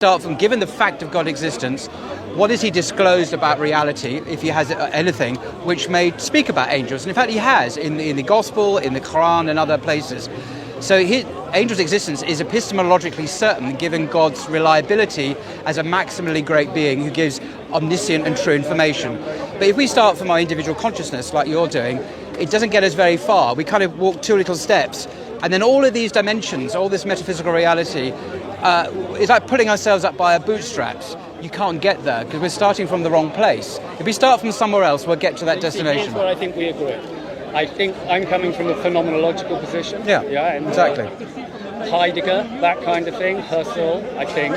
Start from, given the fact of God's existence, what has he disclosed about reality, if he has anything, which may speak about angels? And in fact, he has in the Gospel, in the Quran, and other places. So angels' existence is epistemologically certain, given God's reliability as a maximally great being who gives omniscient and true information. But if we start from our individual consciousness, like you're doing, it doesn't get us very far. We kind of walk two little steps, and then all of these dimensions, all this metaphysical reality, it's like pulling ourselves up by our bootstraps. You can't get there because we're starting from the wrong place. If we start from somewhere else, we'll get to that destination. Here's where I think we agree. I think I'm coming from a phenomenological position. Yeah, and, exactly. Heidegger, that kind of thing, Husserl, I think,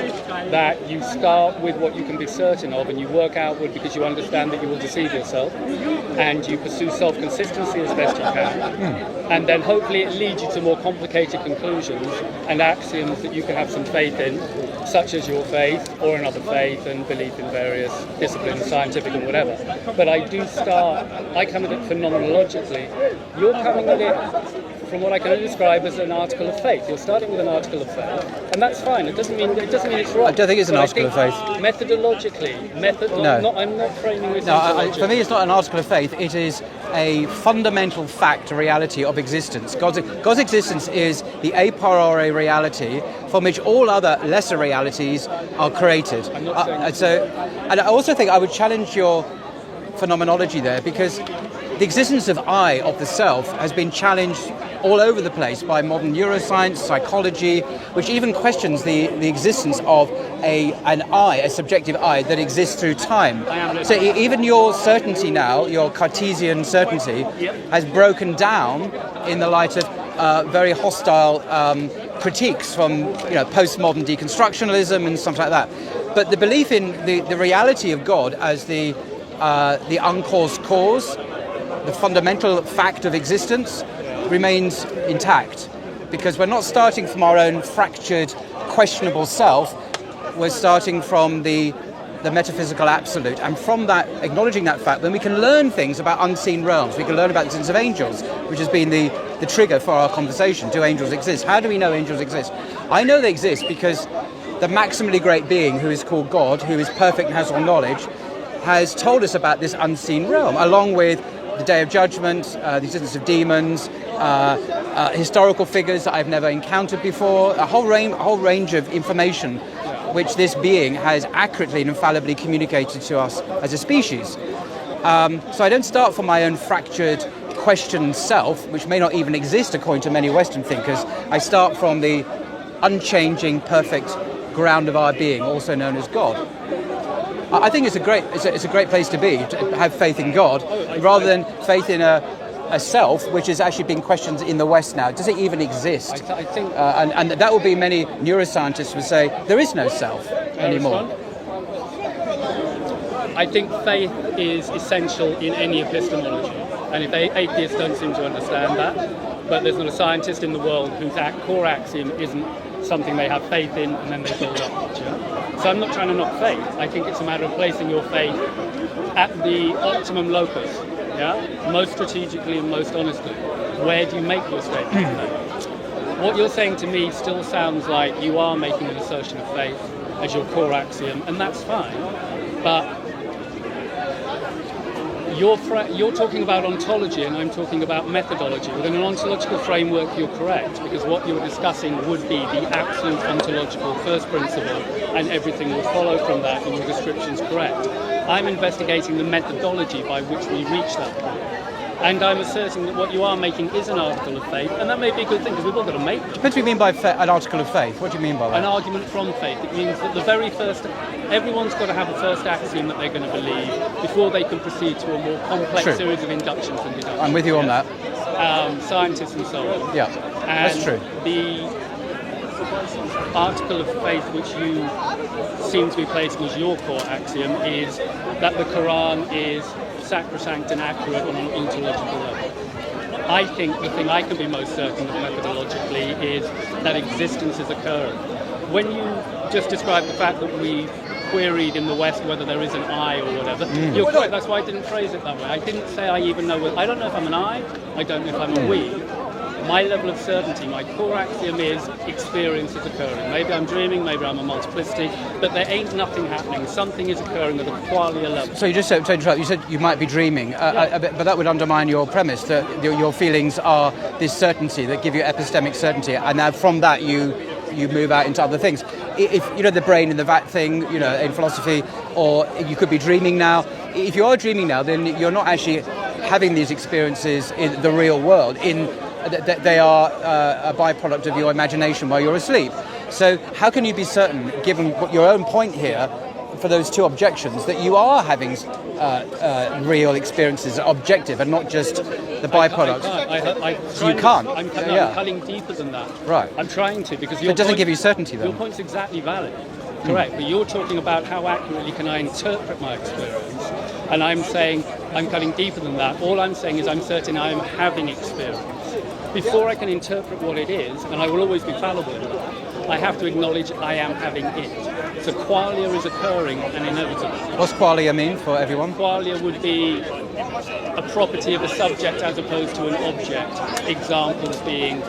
that you start with what you can be certain of and you work outward because you understand that you will deceive yourself, and you pursue self-consistency as best you can. And then hopefully it leads you to more complicated conclusions and axioms that you can have some faith in, such as your faith or another faith and belief in various disciplines, scientific and whatever. But I come at it phenomenologically. You're coming at it from what I can describe as an article of faith. You're starting with an article of faith, and that's fine. It doesn't mean it's wrong. I don't think it's an article of faith. Methodologically, no. I'm not framing it. No, for me, it's not an article of faith. It is a fundamental fact, a reality of existence. God's existence is the a priori reality from which all other lesser realities are created. I'm not and I also think I would challenge your phenomenology there, because the existence of I, of the self, has been challenged all over the place by modern neuroscience, psychology, which even questions the existence of an I, a subjective I, that exists through time. So even your certainty now, your Cartesian certainty, has broken down in the light of very hostile critiques from postmodern deconstructionalism and stuff like that. But the belief in the reality of God as the uncaused cause, the fundamental fact of existence, remains intact, because we're not starting from our own fractured, questionable self. We're starting from the metaphysical absolute, and from that, acknowledging that fact, then we can learn things about unseen realms. We can learn about the existence of angels, which has been the trigger for our conversation. Do angels exist? How do we know angels exist? I know they exist because the maximally great being, who is called God, who is perfect and has all knowledge, has told us about this unseen realm, along with the Day of Judgment, the existence of demons, historical figures that I've never encountered before, a whole range of information which this being has accurately and infallibly communicated to us as a species. So I don't start from my own fractured, questioned self, which may not even exist according to many Western thinkers. I start from the unchanging, perfect ground of our being, also known as God. I think it's a great place to be, to have faith in God, rather than faith in a self, which is actually being questioned in the West now. Does it even exist? I think, and that would be, many neuroscientists would say, there is no self anymore. I think faith is essential in any epistemology, and if atheists don't seem to understand that, but there's not a scientist in the world whose core axiom isn't something they have faith in and then they build up. So I'm not trying to knock faith. I think it's a matter of placing your faith at the optimum locus, most strategically and most honestly. Where do you make your statement? What you're saying to me still sounds like you are making an assertion of faith as your core axiom, and that's fine. But you're talking about ontology and I'm talking about methodology. Within an ontological framework, you're correct, because what you're discussing would be the absolute ontological first principle, and everything will follow from that, and your description's correct. I'm investigating the methodology by which we reach that point. And I'm asserting that what you are making is an article of faith, and that may be a good thing, because we've all got to make them. What do you mean by an article of faith? What do you mean by that? An argument from faith. It means that everyone's got to have a first axiom that they're going to believe before they can proceed to a more complex series of inductions and deductions. I'm with you on that. Scientists and so on. Yeah, and that's true. The article of faith which you seem to be placing as your core axiom is that the Quran is sacrosanct and accurate on an ontological level. I think the thing I can be most certain of methodologically is that existence is occurring. When you just describe the fact that we queried in the West whether there is an I or whatever, you're correct. That's why I didn't phrase it that way. I didn't say I even know. I don't know if I'm an I don't know if I'm a we. my level of certainty, my core axiom is experience is occurring. Maybe I'm dreaming, maybe I'm a multiplicity, but there ain't nothing happening. Something is occurring at a qualia level. So you just said, to interrupt, you said you might be dreaming, but that would undermine your premise that your feelings are this certainty that give you epistemic certainty, and now from that you move out into other things. If you know the brain in the vat thing, you know, in philosophy, or you could be dreaming now. If you are dreaming now, then you're not actually having these experiences in the real world. They are a byproduct of your imagination while you're asleep. So how can you be certain, given your own point here, for those two objections, that you are having real experiences, objective, and not just the byproducts? You can't. I'm cutting deeper than that. Right. I'm trying to, because it doesn't give you certainty, then. Your point's exactly valid. Correct, but you're talking about how accurately can I interpret my experience, and I'm saying I'm cutting deeper than that. All I'm saying is I'm certain I am having experience. Before I can interpret what it is, and I will always be fallible in that, I have to acknowledge I am having it. So qualia is occurring and inevitable. What's qualia mean for everyone? Qualia would be a property of a subject as opposed to an object. Examples being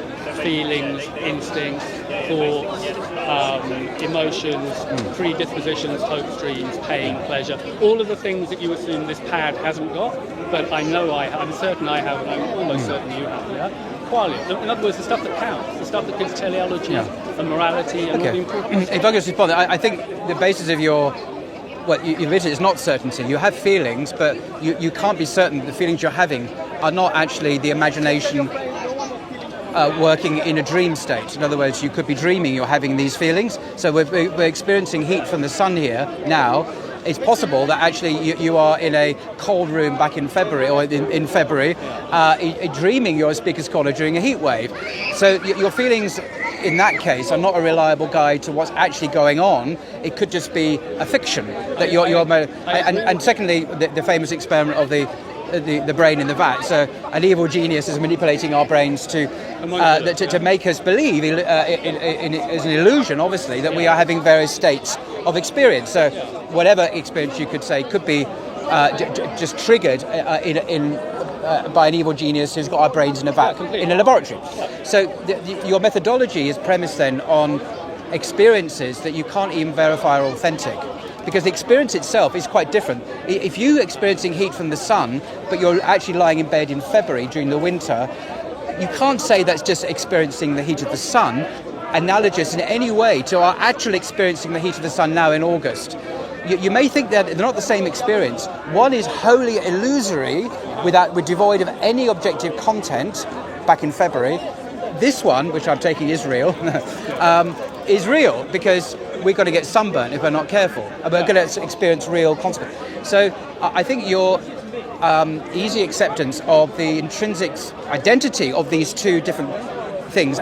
feelings, instincts, thoughts, emotions, predispositions, hopes, dreams, pain, pleasure, all of the things that you assume this pad hasn't got, but I know I'm certain I have, and I'm almost certain you have, yeah? Qualia. In other words, the stuff that counts, the stuff that gives teleology and morality and all the important stuff. If I could respond, I think the basis of your you've written is not certainty. You have feelings, but you can't be certain that the feelings you're having are not actually the imagination working in a dream state. In other words, you could be dreaming you're having these feelings. So we're experiencing heat from the sun here now. It's possible that actually you are in a cold room back in February, or in February, dreaming you're a speaker's corner during a heat wave. So your feelings in that case are not a reliable guide to what's actually going on. It could just be a fiction that you're and secondly, the famous experiment of the brain in the vat. So an evil genius is manipulating our brains to make us believe as an illusion, obviously, that we are having various states of experience. So whatever experience you could say could be just triggered by an evil genius who's got our brains in a vat in a laboratory. So your methodology is premised then on experiences that you can't even verify are authentic, because the experience itself is quite different. If you're experiencing heat from the sun, but you're actually lying in bed in February during the winter, you can't say that's just experiencing the heat of the sun, analogous in any way to our actual experiencing the heat of the sun now in August. You may think that they're not the same experience. One is wholly illusory, with devoid of any objective content back in February. This one, which I'm taking is real, is real because we're going to get sunburnt if we're not careful. And we're going to experience real consequences. So I think your easy acceptance of the intrinsic identity of these two different things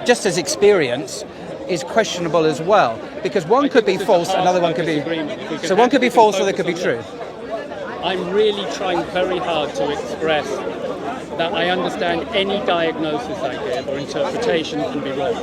just as experience is questionable as well, because one could be false, another one could be... So one could be false, or they could be true. I'm really trying very hard to express that I understand any diagnosis I give or interpretation can be wrong.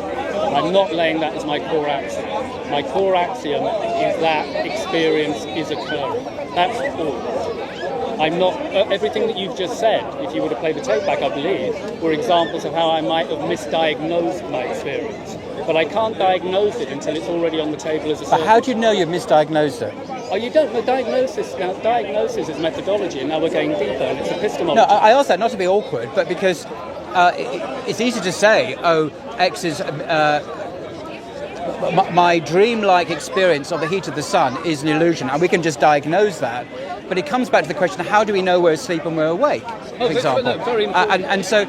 I'm not laying that as my core axiom. My core axiom is that experience is occurring. That's all. I'm not... everything that you've just said, if you were to play the tape back, I believe, were examples of how I might have misdiagnosed my experience. But I can't diagnose it until it's already on the table as a certainty. But how do you know you've misdiagnosed it? Oh, you don't know diagnosis. Now, diagnosis is methodology, and now we're going deeper, and it's epistemology. No, I ask that not to be awkward, but because it's easy to say, X is... my dream-like experience of the heat of the sun is an illusion, and we can just diagnose that. But it comes back to the question, how do we know we're asleep and we're awake, for example? Very important. And so...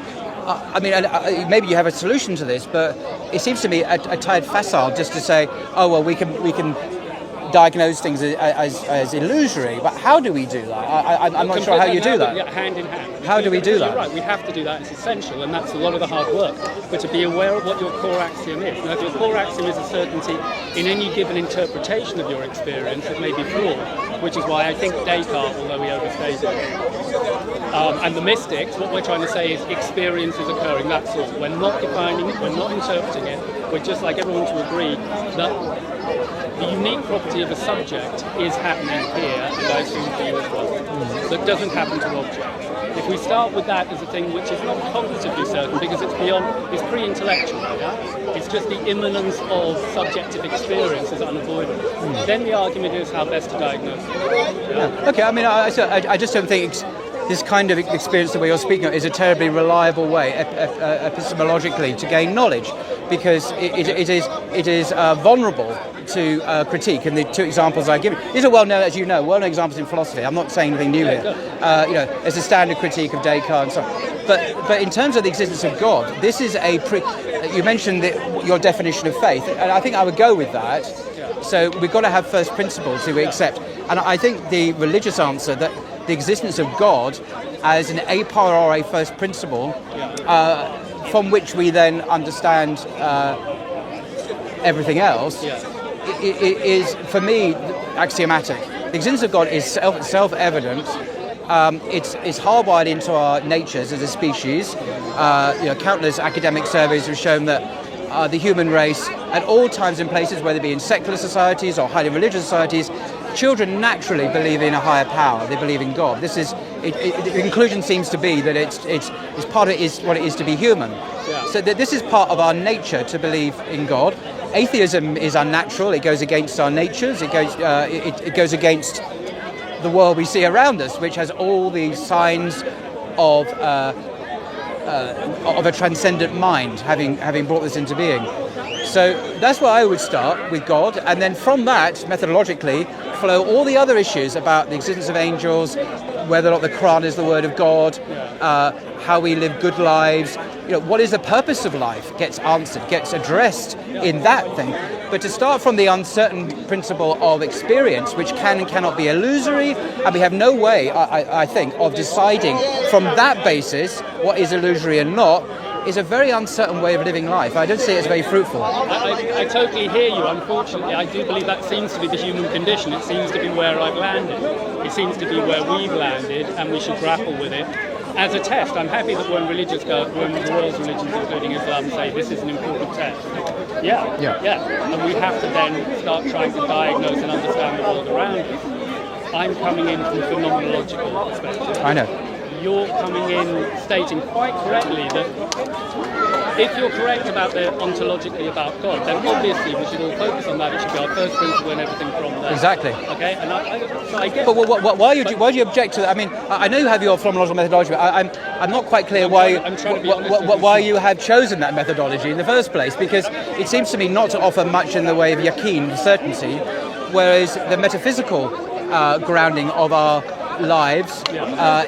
maybe you have a solution to this, but it seems to me a tad facile just to say, we can diagnose things as illusory. But how do we do that? I'm not sure how you do that. Hand in hand. How do we do that? You're right, we have to do that. It's essential, and that's a lot of the hard work. But to be aware of what your core axiom is. Now, if your core axiom is a certainty in any given interpretation of your experience, it may be flawed, which is why I think Descartes, although he overstated it, and the mystics, what we're trying to say is experience is occurring, that's all. We're not defining it, we're not interpreting it, we're just like everyone to agree that the unique property of a subject is happening here, and I assume for you as well. That doesn't happen to objects. If we start with that as a thing which is not cognitively certain because it's pre-intellectual, yeah? It's just the immanence of subjective experience is unavoidable. Then the argument is how best to diagnose it. Yeah? Okay, I mean, I just don't think this kind of experience, the way you're speaking of, is a terribly reliable way, epistemologically, to gain knowledge, because it is vulnerable to critique. And the two examples I give, these are well-known, as you know, well-known examples in philosophy. I'm not saying anything new here. There's a standard critique of Descartes and so on. But in terms of the existence of God, this is you mentioned your definition of faith, and I think I would go with that. So we've got to have first principles that we accept. And I think the religious answer, that the existence of God as an a priori first principle, from which we then understand everything else, is, for me, axiomatic. The existence of God is self-evident. It's hardwired into our natures as a species. Countless academic surveys have shown that the human race, at all times and places, whether it be in secular societies or highly religious societies, children naturally believe in a higher power. They believe in God. The conclusion seems to be that it's part of it is what it is to be human. So that this is part of our nature to believe in God. Atheism is unnatural. It goes against our natures. It goes against the world we see around us, which has all these signs of a transcendent mind having brought this into being. So that's where I would start, with God, and then from that, methodologically, flow all the other issues about the existence of angels, whether or not the Quran is the word of God, how we live good lives, what is the purpose of life gets answered, gets addressed in that thing. But to start from the uncertain principle of experience, which can and cannot be illusory, and we have no way, I think, of deciding from that basis what is illusory and not, is a very uncertain way of living life. I don't see it as very fruitful. I totally hear you. Unfortunately, I do believe that seems to be the human condition. It seems to be where I've landed. It seems to be where we've landed, and we should grapple with it. As a test, I'm happy that when the world's religions, including Islam, say this is an important test. Yeah. And we have to then start trying to diagnose and understand the world around us. I'm coming in from a phenomenological perspective. I know. You're coming in stating quite correctly that if you're correct about the ontologically about God, then obviously we should all focus on that. It should be our first principle and everything from there. Exactly. Okay, and I get. But why do you object to that? I mean, I know you have your phenomenological methodology, but I'm not quite clear why you have chosen that methodology in the first place, because it seems to me not to offer much in the way of yaqeen, certainty, whereas the metaphysical grounding of our lives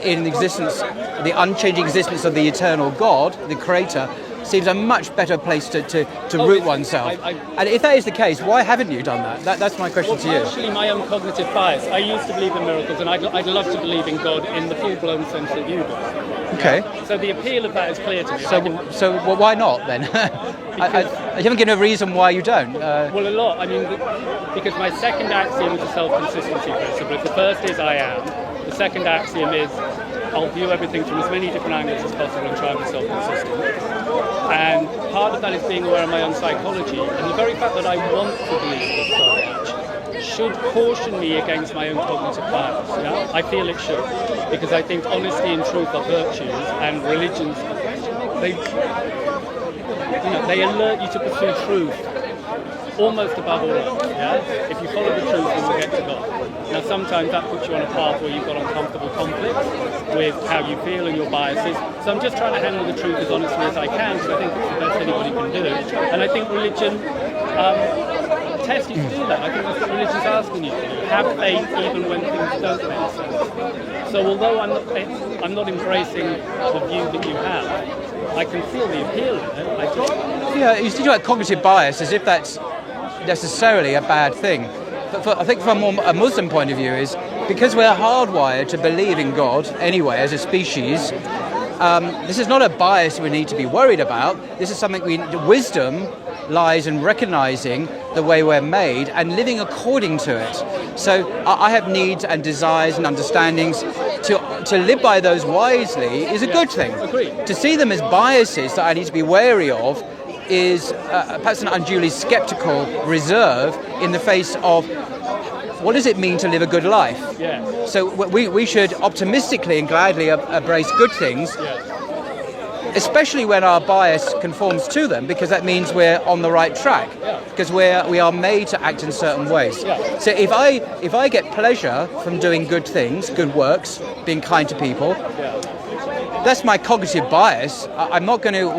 in existence, the unchanging existence of the eternal God, the Creator, seems a much better place to root oneself. And if that is the case, why haven't you done that? That's my question to you. Actually, my own cognitive bias. I used to believe in miracles, and I'd love to believe in God in the full-blown sense that you do. Okay. So the appeal of that is clear to me. So why not then? You haven't given a reason why you don't. Well, a lot. I mean, because my second axiom is a self-consistency principle. If the first is I am, the second axiom is I'll view everything from as many different angles as possible and try and be self-consistent. And part of that is being aware of my own psychology. And the very fact that I want to believe so much should caution me against my own cognitive bias. Yeah? I feel it should. Because I think honesty and truth are virtues, and religions, they alert you to pursue truth almost above all else. Yeah? If you follow the truth, you will get to God. Now, sometimes that puts you on a path where you've got uncomfortable conflict with how you feel and your biases. So I'm just trying to handle the truth as honestly as I can, because I think it's the best anybody can do. And I think religion tests you to do that. I think that's what religion's asking you to do. Have faith even when things don't make sense. So although I'm not embracing the view that you have, I can feel the appeal of it. Yeah, you speak about cognitive bias as if that's necessarily a bad thing. But I think from a Muslim point of view is because we're hardwired to believe in God anyway as a species, this is not a bias we need to be worried about. This is something wisdom lies in recognizing the way we're made and living according to it. So I have needs and desires and understandings. To live by those wisely is a good thing. Agreed. To see them as biases that I need to be wary of is perhaps an unduly skeptical reserve in the face of what does it mean to live a good life. Yes. So we should optimistically and gladly embrace good things, especially when our bias conforms to them, because that means we're on the right track, because we are made to act in certain ways. So if I get pleasure from doing good things, good works, being kind to people, that's my cognitive bias. I'm not going to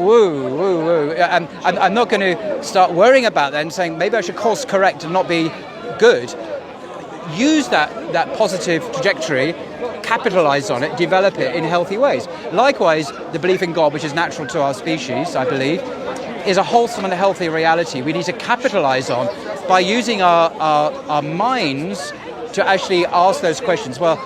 I'm not going to start worrying about that and saying maybe I should course correct and not be good. Use that positive trajectory, capitalize on it, develop it in healthy ways. Likewise, the belief in God, which is natural to our species, I believe, is a wholesome and a healthy reality we need to capitalize on by using our minds to actually ask those questions. Well,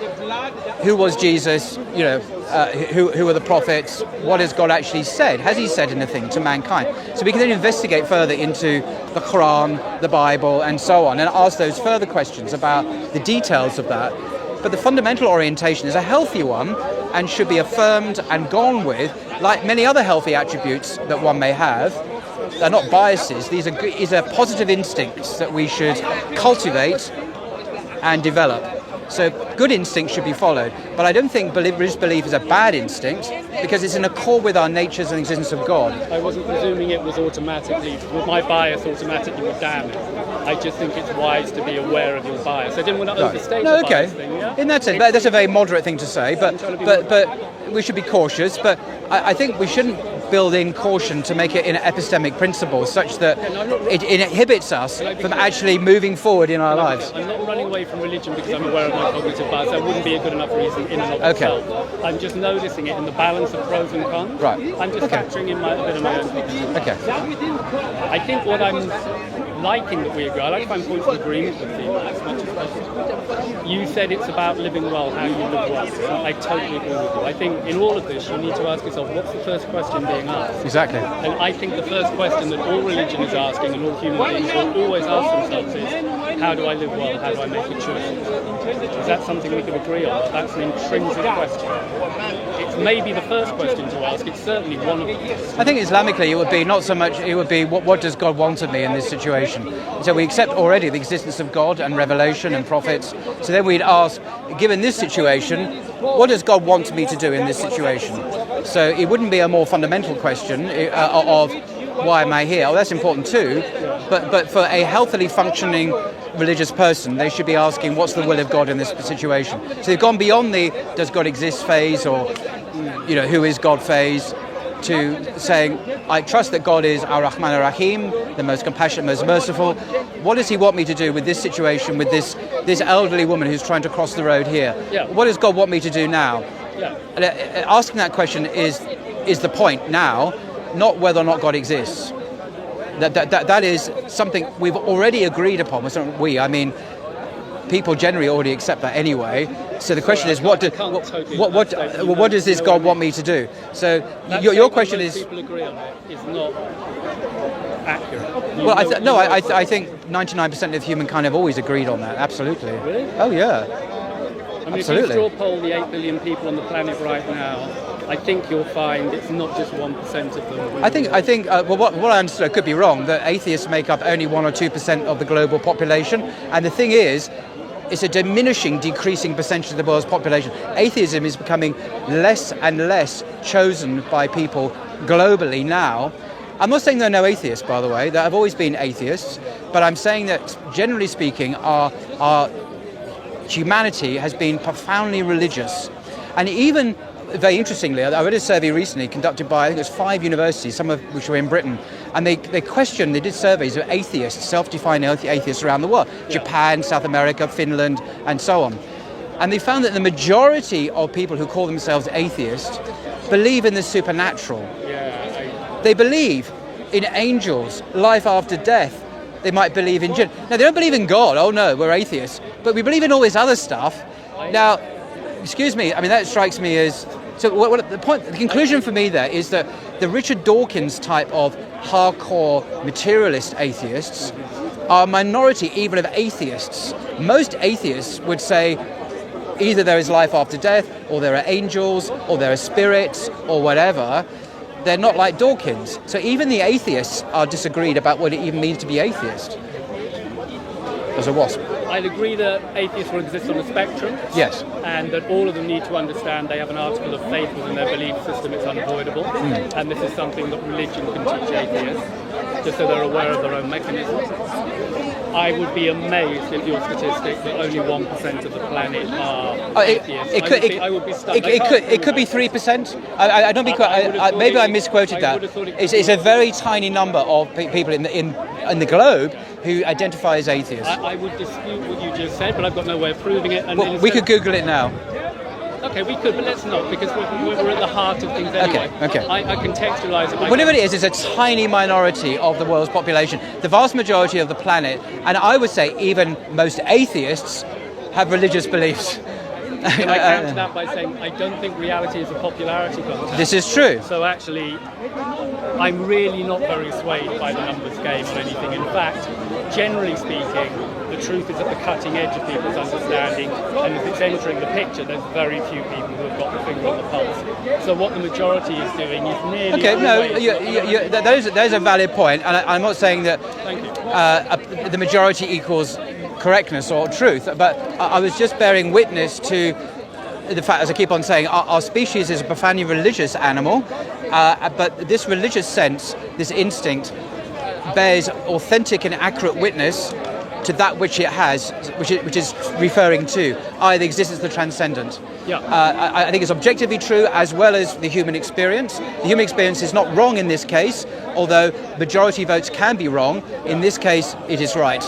who was Jesus? Who are the prophets? What has God actually said? Has he said anything to mankind? So we can then investigate further into the Quran, the Bible, and so on, and ask those further questions about the details of that. But the fundamental orientation is a healthy one and should be affirmed and gone with, like many other healthy attributes that one may have. They're not biases. These are positive instincts that we should cultivate and develop. So good instincts should be followed, but I don't think religious belief is a bad instinct because it's in accord with our natures and existence of God. I wasn't presuming it was automatically, with my bias automatically would damn it. I just think it's wise to be aware of your bias. I didn't want to overstate the bias thing, yeah? In that sense, that's a very moderate thing to say, but we should be cautious, but I think we shouldn't build in caution to make it an epistemic principle such that it inhibits us from actually moving forward in our lives. I'm not running away from religion because I'm aware of my cognitive bias. That wouldn't be a good enough reason in and of itself. I'm just noticing it in the balance of pros and cons. Right. I'm just factoring in a bit of my own cognitive bias. Okay. I think what I'm liking that we agree, I like to find points of agreement with people as much as possible. You said it's about living well, how you live well. I totally agree with you. I think in all of this, you need to ask yourself, what's the first question being asked? Exactly. And I think the first question that all religion is asking and all human beings will always ask themselves is, how do I live well? How do I make good choices? Is that something we could agree on? That's an intrinsic question. It's maybe the first question to ask. It's certainly one of them. I think Islamically it would be not so much, it would be what does God want of me in this situation? So we accept already the existence of God and revelation and prophets. So then we'd ask, given this situation, what does God want me to do in this situation? So it wouldn't be a more fundamental question of why am I here? Oh, that's important too. But for a healthily functioning religious person, they should be asking what's the will of God in this situation. So they've gone beyond the does God exist phase or who is God phase to saying I trust that God is Ar-Rahman Ar-Rahim, the most compassionate, most merciful. What does he want me to do with this situation, with this elderly woman who's trying to cross the road here? What does God want me to do now? Asking that question is the point now, not whether or not God exists. That is something we've already agreed upon. Well, not we, I mean, people generally already accept that anyway. So the question is, what does this God want me to do? So your question is. People agree on it is not accurate. I think 99% of humankind have always agreed on that. Absolutely. Really? Oh yeah. I mean, Absolutely. if you straw poll the 8 billion people on the planet right now, I think you'll find it's not just 1% of them. I think. What I understood, I could be wrong, that atheists make up only 1 or 2% of the global population, and the thing is, it's a decreasing percentage of the world's population. Atheism is becoming less and less chosen by people globally now. I'm not saying there are no atheists, by the way. There have always been atheists, but I'm saying that, generally speaking, our humanity has been profoundly religious. And even, very interestingly, I read a survey recently conducted by, I think it was 5 universities, some of which were in Britain, and they did surveys of atheists, self-defined atheists around the world, Japan, South America, Finland, and so on. And they found that the majority of people who call themselves atheists believe in the supernatural. They believe in angels, life after death. They might believe in jinn. Now, they don't believe in God. Oh no, we're atheists. But we believe in all this other stuff. Now, excuse me, I mean, that strikes me as... So the conclusion for me there is that the Richard Dawkins type of hardcore materialist atheists are a minority even of atheists. Most atheists would say either there is life after death, or there are angels, or there are spirits, or whatever. they're not like Dawkins. So even the atheists are disagreed about what it even means to be atheist. As a wasp. I'd agree that atheists will exist on a spectrum. Yes. And that all of them need to understand they have an article of faith within their belief system, it's unavoidable. And this is something that religion can teach atheists, just so they're aware of their own mechanisms. I would be amazed if your statistic that only 1% of the planet are atheists. I would be stunned. It could be 3%. I don't be quite. Maybe I misquoted that. It's a very tiny number of people in the globe who identify as atheists. I would dispute what you just said, but I've got no way of proving it. And well, we could Google it now. Okay, we could, but let's not, because we're at the heart of things anyway. Okay. I contextualise it. Whatever it is a tiny minority of the world's population. The vast majority of the planet, and I would say even most atheists, have religious beliefs. And I counter that by saying I don't think reality is a popularity contest. This is true. So actually, I'm really not very swayed by the numbers game or anything. In fact, generally speaking, the truth is at the cutting edge of people's understanding, and if it's entering the picture, there's very few people who have got the finger on the pulse. So what the majority is doing is nearly... Okay, no, there's a valid point, and I'm not saying that the majority equals correctness or truth, but I was just bearing witness to the fact, as I keep on saying, our species is a profoundly religious animal, but this religious sense, this instinct, bears authentic and accurate witness to that which it has, which is referring to, the existence of the transcendent. Yeah. I think it's objectively true, as well as the human experience. The human experience is not wrong in this case, although majority votes can be wrong. In this case, it is right.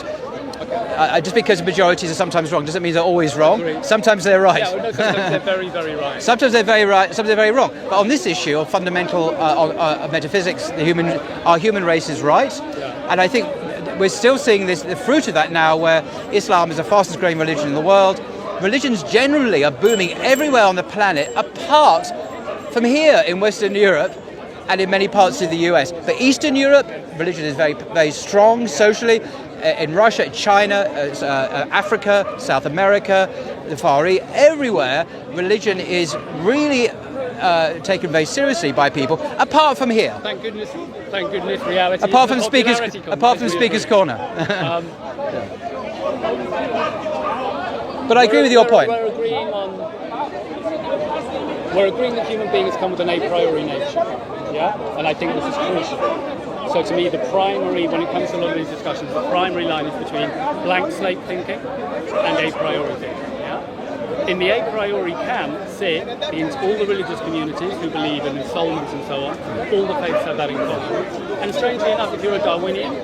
Just because majorities are sometimes wrong doesn't mean they're always wrong. Sometimes they're right. Yeah, no, sometimes they're very, very right. Sometimes they're very right, sometimes they're very wrong. But on this issue of fundamental metaphysics, our human race is right. Yeah. And I think we're still seeing the fruit of that now, where Islam is the fastest growing religion in the world. Religions generally are booming everywhere on the planet, apart from here in Western Europe and in many parts of the US. But Eastern Europe, religion is very, very strong socially. In Russia, China, Africa, South America, the Far East, everywhere, religion is really taken very seriously by people, apart from here. Thank goodness, reality. Apart from Speaker's Corner. But I agree with your point. We're agreeing that human beings come with an a priori nature, yeah? And I think this is crucial. So to me, when it comes to a lot of these discussions, the primary line is between blank slate thinking and a priori thinking. Yeah? In the a priori camp sit all the religious communities who believe in soulmates and so on. All the faiths have that in common. And strangely enough, if you're a Darwinian,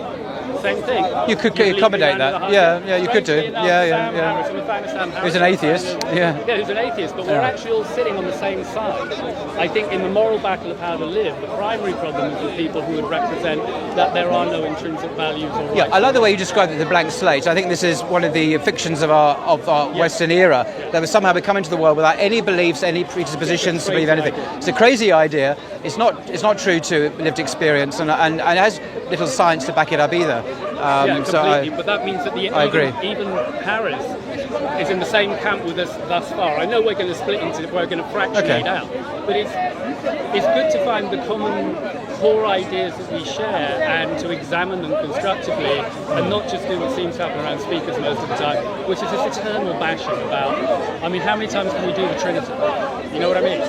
same thing. You could accommodate that. Yeah, you could do. Yeah. Who's an atheist. Yeah, who's an atheist, but we're actually all sitting on the same side. I think in the moral battle of how to live, the primary problem is the people who would represent that there are no intrinsic values or rights. Yeah, I like the way you described it, the blank slate. I think this is one of the fictions of our Western era, that we somehow come into the world without any beliefs, any predispositions to believe anything. It's a crazy idea. It's not true to lived experience, and it has little science to back it up either. Completely. But that means that even Paris is in the same camp with us thus far. I know we're going to fractionate out, but it's good to find the common core ideas that we share and to examine them constructively, and not just do what seems to happen around speakers most of the time, which is this eternal bashing about, how many times can we do the Trinity? You know what I mean?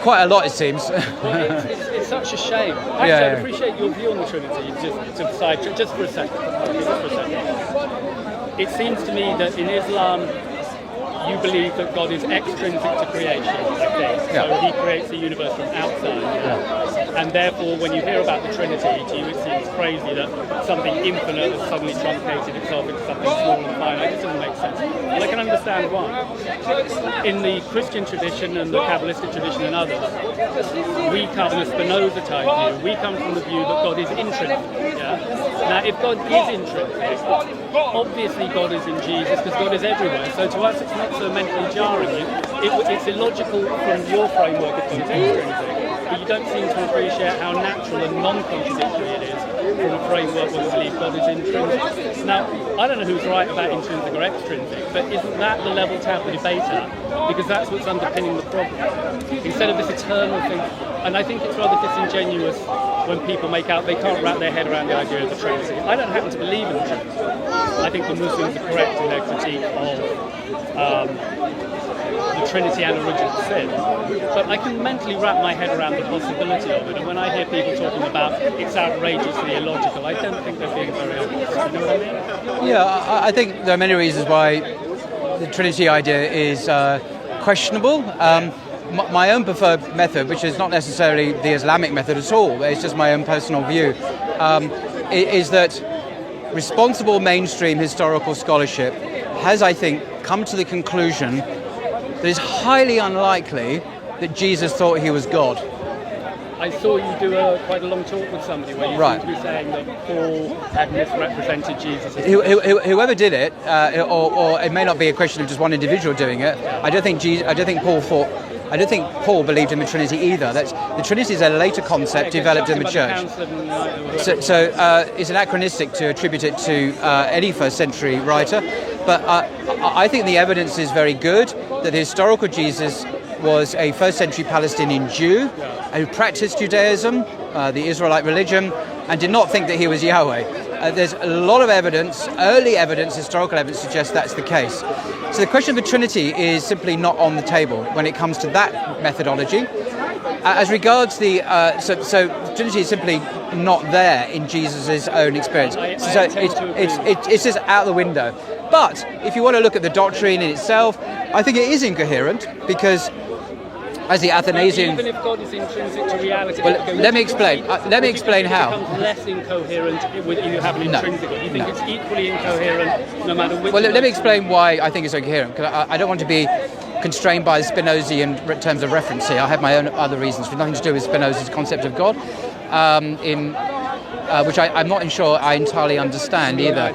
Quite a lot, it seems. It's such a shame. Actually, I'd appreciate your view on the Trinity, just for a second. It seems to me that in Islam, you believe that God is extrinsic to creation, I think. So he creates the universe from outside. And therefore, when you hear about the Trinity, to you it seems crazy that something infinite has suddenly truncated itself into something small and finite. It doesn't make sense. And I can understand why. In the Christian tradition and the Kabbalistic tradition and others, we come from the Spinoza type view. We come from the view that God is intrinsic. Now, if God is intrinsic, obviously God is in Jesus, because God is everywhere. So to us, it's not so mentally jarring. It's illogical from your framework if God is extrinsic. but you don't seem to appreciate how natural and non-contradictory it is from a framework where we believe God is intrinsic. Now, I don't know who's right about intrinsic or extrinsic, but isn't that the level to have the debate at? Because that's what's underpinning the problem. Instead of this eternal thing, and I think it's rather disingenuous when people make out they can't wrap their head around the idea of the Trinity. I don't happen to believe in the Trinity. I think the Muslims are correct in their critique of the Trinity and original sin. But I can mentally wrap my head around the possibility of it, and when I hear people talking about it's outrageously illogical, I don't think they're being very honest. You know what I mean? Yeah, I think there are many reasons why the Trinity idea is questionable. My own preferred method, which is not necessarily the Islamic method at all, it's just my own personal view, is that responsible mainstream historical scholarship has, I think, come to the conclusion that it's highly unlikely that Jesus thought he was God. I saw you do quite a long talk with somebody where you seem to be saying that Paul had misrepresented Jesus. Whoever did it, or it may not be a question of just one individual doing it. I don't think Paul believed in the Trinity either. The Trinity is a later concept developed in the church. So it's anachronistic to attribute it to any first century writer. But I think the evidence is very good that the historical Jesus was a first century Palestinian Jew who practiced Judaism, the Israelite religion, and did not think that he was Yahweh. There's a lot of evidence, early evidence, historical evidence suggests that's the case. So the question of the Trinity is simply not on the table when it comes to that methodology. As regards the so Trinity is simply not there in Jesus' own experience. So it's just out the window. But if you want to look at the doctrine in itself, I think it is incoherent because, as the Athanasian. Even if God is intrinsic to reality, well, let me explain. Let me explain how. It becomes less incoherent with you have an intrinsic God. You think it's equally incoherent no matter which. Well, let me explain why I think it's incoherent. Because I don't want to be constrained by Spinozian terms of reference here. I have my own other reasons for nothing to do with Spinoza's concept of God, which I'm not sure I entirely understand either.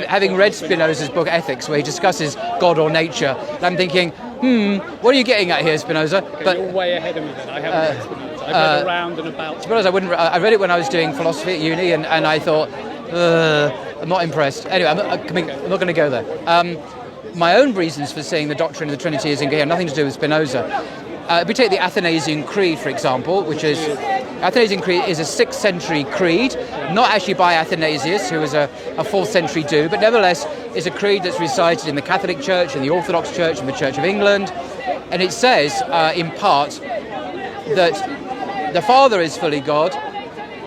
Having read Spinoza's book Ethics, where he discusses God or nature, I'm thinking, what are you getting at here, Spinoza? But you're way ahead of me then. I haven't read Spinoza. I've read around and about. Spinoza, I read it when I was doing philosophy at uni, and I thought, I'm not impressed. Anyway, I'm not going to go there. My own reasons for seeing the doctrine of the Trinity is incoherent, nothing to do with Spinoza. If we take the Athanasian Creed, for example, Athanasian Creed is a 6th century creed, not actually by Athanasius, who was a 4th century Jew, but nevertheless is a creed that's recited in the Catholic Church, in the Orthodox Church, in the Church of England, and it says, in part, that the Father is fully God,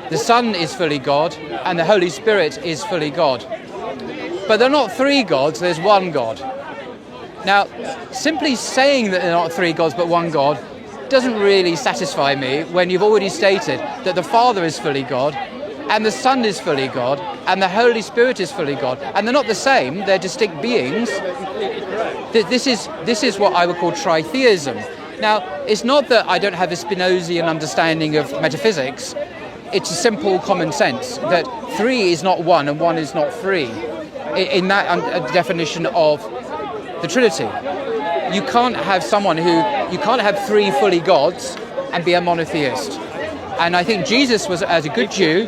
the Son is fully God, and the Holy Spirit is fully God. But they're not three gods, there's one God. Now, simply saying that they're not three gods but one God doesn't really satisfy me when you've already stated that the Father is fully God, and the Son is fully God, and the Holy Spirit is fully God. And they're not the same, they're distinct beings. This is what I would call tritheism. Now, it's not that I don't have a Spinozian understanding of metaphysics, it's a simple common sense that three is not one and one is not three. In that definition of the Trinity, you can't have three fully gods and be a monotheist. And I think Jesus was, as a good Jew,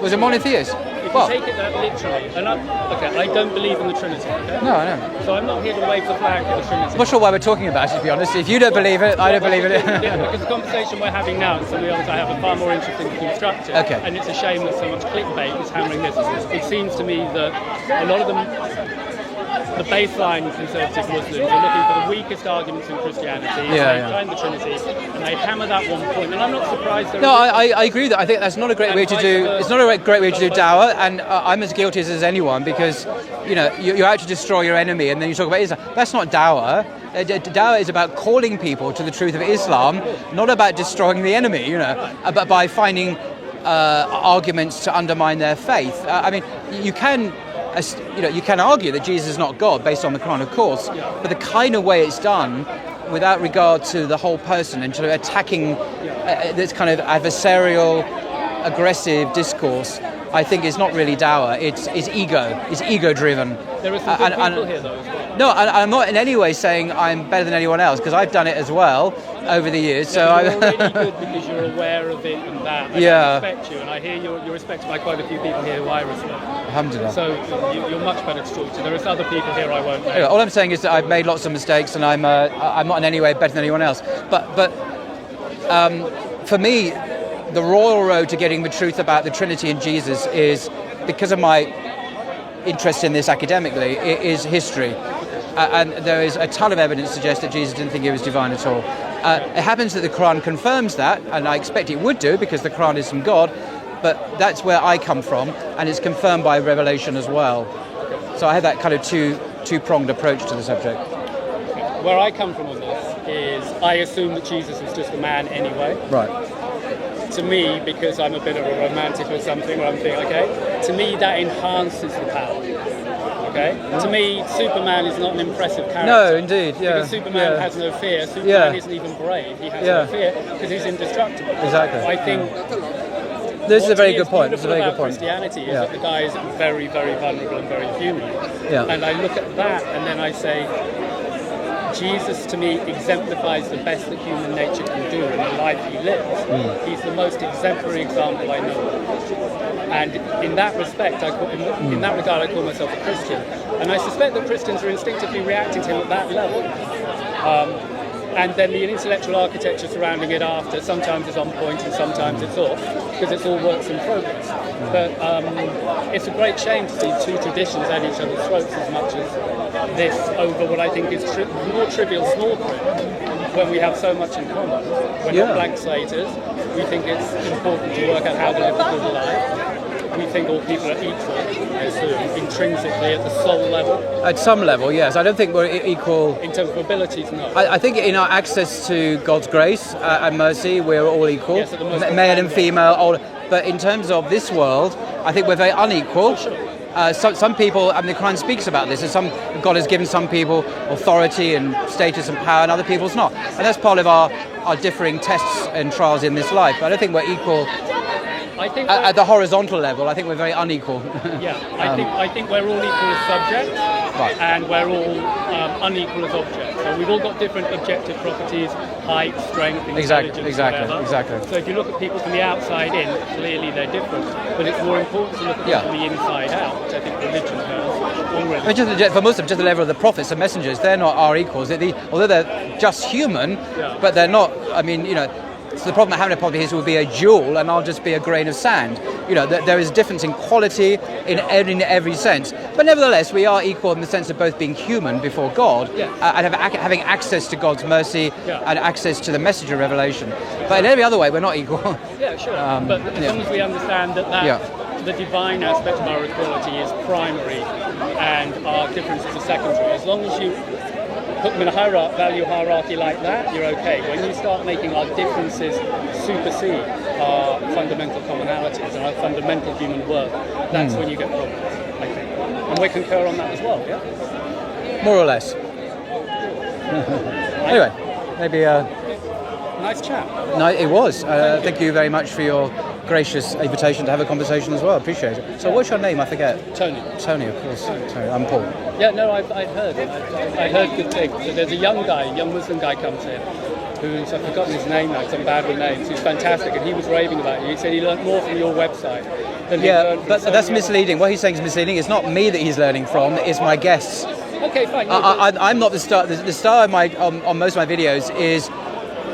was a monotheist. If you take it that literally, and I don't believe in the Trinity. Okay? No, I know. So I'm not here to wave the flag for the Trinity. I'm not sure why we're talking about it, to be honest. If you don't believe it, I don't believe it. Because the conversation we're having now is something else I have a far more interesting to construct it. Okay. And it's a shame that so much clickbait is hammering this. It seems to me that a lot of the baseline conservative Muslims are looking for the weakest arguments in Christianity, find the Trinity, and they hammer that one point. And I'm not surprised. I agree that I think that's not a great way to do. It's not a great way to do dawah, and I'm as guilty as anyone because you're out to destroy your enemy, and then you talk about Islam. That's not dawah. Dawah is about calling people to the truth of Islam, not about destroying the enemy. But by finding arguments to undermine their faith. I mean, you can argue that Jesus is not God based on the Quran, of course, but the kind of way it's done, without regard to the whole person and to attacking this kind of adversarial, aggressive discourse, I think is not really dawah. It's ego-driven. There are some good people here, though, as well. No, I'm not in any way saying I'm better than anyone else, because I've done it as well. over the years. So So you're already good because you're aware of it and that. And Yeah. I respect you, and I hear you're respected by quite a few people here who I respect. Alhamdulillah. So you're much better to talk to. There are other people here I won't Anyway, name. all I'm saying is that I've made lots of mistakes, and I'm not in any way better than anyone else. But for me, the royal road to getting the truth about the Trinity and Jesus is, because of my interest in this academically, it is history. And there is a ton of evidence to suggest that Jesus didn't think he was divine at all. It happens that the Quran confirms that, and I expect it would do because the Quran is from God, but that's where I come from, and it's confirmed by revelation as well. So I have that kind of two-pronged approach to the subject. Where I come from on this is I assume that Jesus was just a man anyway. Right. To me, because I'm a bit of a romantic or something, where I'm thinking, okay, to me that enhances the power. Okay? To me, Superman is not an impressive character. No, indeed, yeah. Because Superman has no fear. Superman isn't even brave. He has no fear because he's indestructible. Exactly. I think this is a very what good point. It's a very good about point. Christianity is that the guy is very, very vulnerable and very human. Yeah. And I look at that and then I say, Jesus to me exemplifies the best that human nature can do in the life he lives. He's the most exemplary example I know of. And in that respect, in that regard, I call myself a Christian. And I suspect that Christians are instinctively reacting to him at that level. And then the intellectual architecture surrounding it after sometimes is on point and sometimes it's off, because it's all works in progress. But it's a great shame to see two traditions at each other's throats as much as this over what I think is more trivial small print, when we have so much in common. We're not blank slaters. We think it's important to work out how to live a good life. We think all people are equal, I assume, intrinsically at the soul level. At some level, yes. I don't think we're equal. In terms of abilities, no. I think in our access to God's grace and mercy, we're all equal, Yes, at the most male and female. Older. But in terms of this world, I think we're very unequal. Sure. Some people, I mean, the Quran speaks about this, and God has given some people authority and status and power, and other people's not. And that's part of our differing tests and trials in this life. But I don't think we're equal. I think At the horizontal level, I think we're very unequal. Yeah, I think we're all equal as subjects, Right. and we're all unequal as objects. So we've all got different objective properties, height, strength, intelligence, whatever. Exactly. So if you look at people from the outside in, clearly they're different. But it's more important to look at them from the inside out, which I think religion has already. I mean, for Muslims, just the level of the prophets and messengers, they're not our equals. Although they're just human, but they're not. I mean, so the problem of having a prophet will be a jewel, and I'll just be a grain of sand. There is a difference in quality in every sense. But nevertheless, we are equal in the sense of both being human before God and having access to God's mercy and access to the message of revelation. But in every other way, we're not equal. Yeah, sure. But as long as we understand that the divine aspect of our equality is primary and our differences are secondary, as long as you put them in a value hierarchy like that, you're okay. When you start making our differences supersede our fundamental commonalities and our fundamental human worth, that's when you get problems, I think. And we concur on that as well, yeah? More or less. Anyway, maybe... Nice chat. No, it was. Thank you very much for your gracious invitation to have a conversation as well. Appreciate it. So what's your name? I forget. Tony. Tony, of course. Tony. I'm Paul. Yeah, no, I've heard. I've heard good things. So there's a young Muslim guy comes in, who's, I've forgotten his name now, because I'm bad with names, who's fantastic, and he was raving about you. He said he learned more from your website than he learned from that's misleading. What he's saying is misleading. It's not me that he's learning from, it's my guests. Okay, fine. I'm not the star. The star of on most of my videos is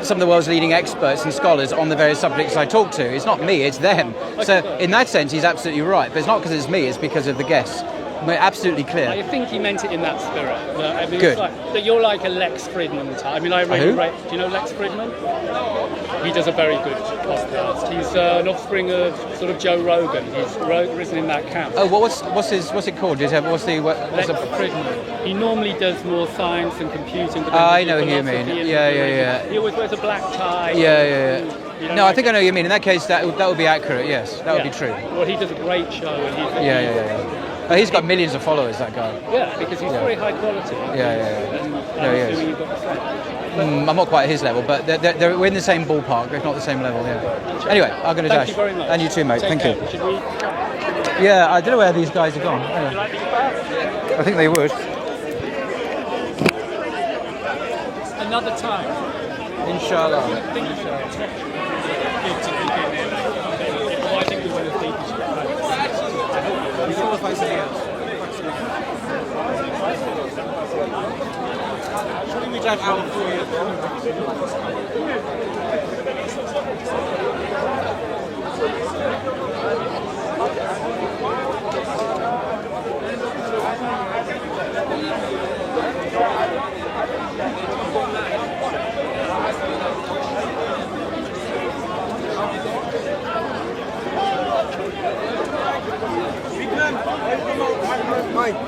some of the world's leading experts and scholars on the various subjects I talk to. It's not me, it's them. Okay. So in that sense, he's absolutely right. But it's not because it's me, it's because of the guests. We're absolutely clear. I think he meant it in that spirit. I mean, Good. That you're like a Lex Fridman type. I mean, I really rate. Do you know Lex Fridman? He does a very good podcast. He's an offspring of sort of Joe Rogan. He's risen in that camp. Oh, well, what's it called? Lex Fridman. He normally does more science and computing. But I know who you mean. Yeah. He always wears a black tie. Yeah. No, I think I know what you mean. In that case, that would be accurate. Yes, that would be true. Well, he does a great show. And He's got millions of followers, that guy. Yeah, because he's very high quality. Yeah. And I'm assuming you've got the same. I'm not quite at his level, but we're in the same ballpark, if not the same level, yeah. Anyway, I'm going to dash. Thank you very much. And you too, mate. Thank you. Should we? Yeah, I don't know where these guys have gone. Would you like these back? I think they would. Another time. Inshallah. Well, I think we went as deep as you can.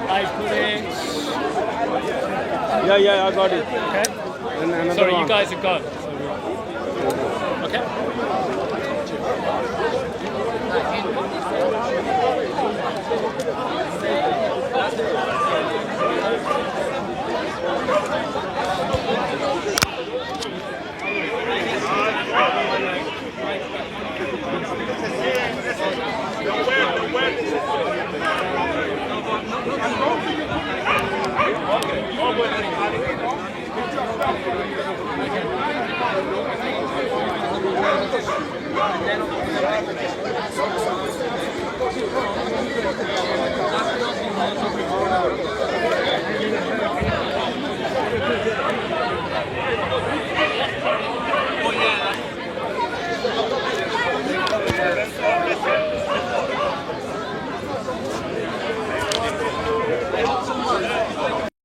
I put in. Yeah, I got it. Okay. And another Sorry, one. you guys have gone. Okay.